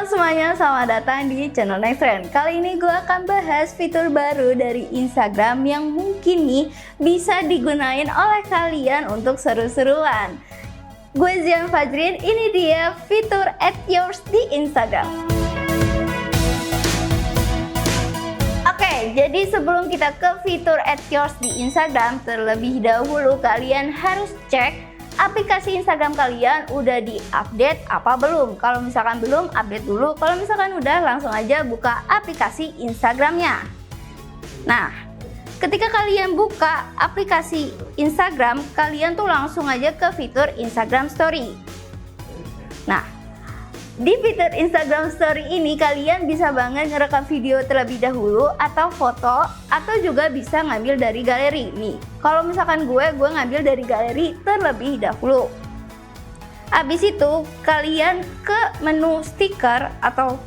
Halo semuanya, selamat datang di channel Nextrend. Kali ini gue akan bahas fitur baru dari Instagram yang mungkin nih bisa digunain oleh kalian untuk seru-seruan. Gue Zian Fajrin, ini dia fitur @yours di Instagram. Oke, jadi sebelum kita ke fitur @yours di Instagram, terlebih dahulu kalian harus cek aplikasi Instagram kalian udah diupdate apa belum. Kalau misalkan belum, update dulu. Kalau misalkan udah, langsung aja buka aplikasi Instagramnya. Nah, ketika kalian buka aplikasi Instagram, kalian tuh langsung aja ke fitur Instagram Story. Nah, di fitur Instagram Story ini kalian bisa banget ngerekam video terlebih dahulu atau foto, atau juga bisa ngambil dari galeri. Nih, kalau misalkan gue ngambil dari galeri terlebih dahulu. Habis itu kalian ke menu stiker atau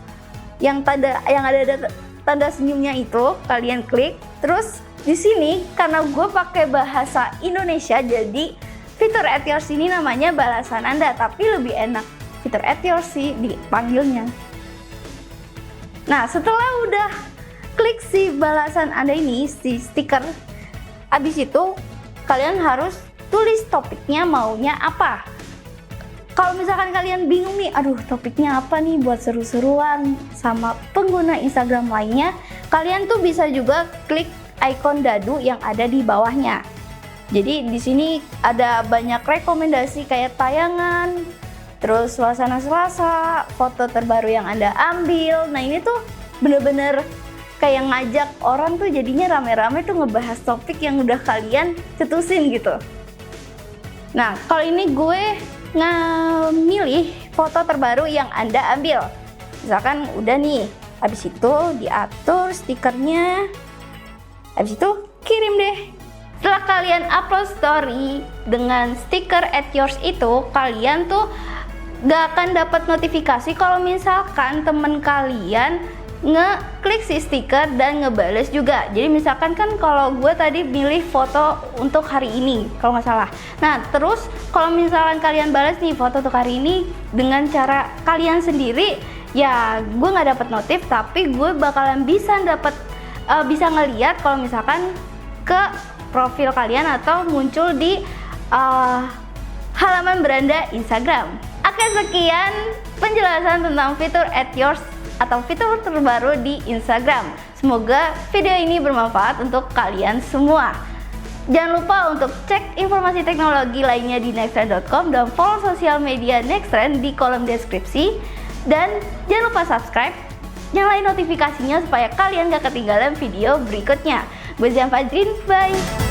yang ada tanda senyumnya itu kalian klik. Terus di sini karena gue pakai bahasa Indonesia, jadi fitur @yours ini namanya balasan Anda, tapi lebih enak fitur @yours sih dipanggilnya. Nah, setelah udah klik si balasan Anda ini, si stiker, habis itu kalian harus tulis topiknya maunya apa. Kalau misalkan kalian bingung nih, aduh topiknya apa nih buat seru-seruan sama pengguna Instagram lainnya, kalian tuh bisa juga klik ikon dadu yang ada di bawahnya. Jadi di sini ada banyak rekomendasi kayak tayangan, terus suasana selasa, foto terbaru yang Anda ambil. Nah, ini tuh bener-bener kayak ngajak orang tuh jadinya rame-rame tuh ngebahas topik yang udah kalian cetusin gitu. Nah, kalau ini gue ngemilih foto terbaru yang Anda ambil. Misalkan udah nih, habis itu diatur stikernya, habis itu kirim deh. Setelah kalian upload story dengan stiker @yours itu, kalian tuh gak akan dapat notifikasi kalau misalkan temen kalian ngeklik si stiker dan ngebales juga. Jadi misalkan kan kalau gue tadi milih foto untuk hari ini kalau nggak salah. Nah, terus kalau misalkan kalian balas nih foto untuk hari ini dengan cara kalian sendiri, ya gue nggak dapat notif, tapi gue bakalan bisa ngeliat kalau misalkan ke profil kalian atau muncul di halaman beranda Instagram. Oke, sekian penjelasan tentang fitur @yours atau fitur terbaru di Instagram. Semoga video ini bermanfaat untuk kalian semua. Jangan lupa untuk cek informasi teknologi lainnya di nextrend.com dan follow sosial media Nextrend di kolom deskripsi. Dan jangan lupa subscribe, nyalain notifikasinya supaya kalian gak ketinggalan video berikutnya. Gue Zian Fajrin, bye!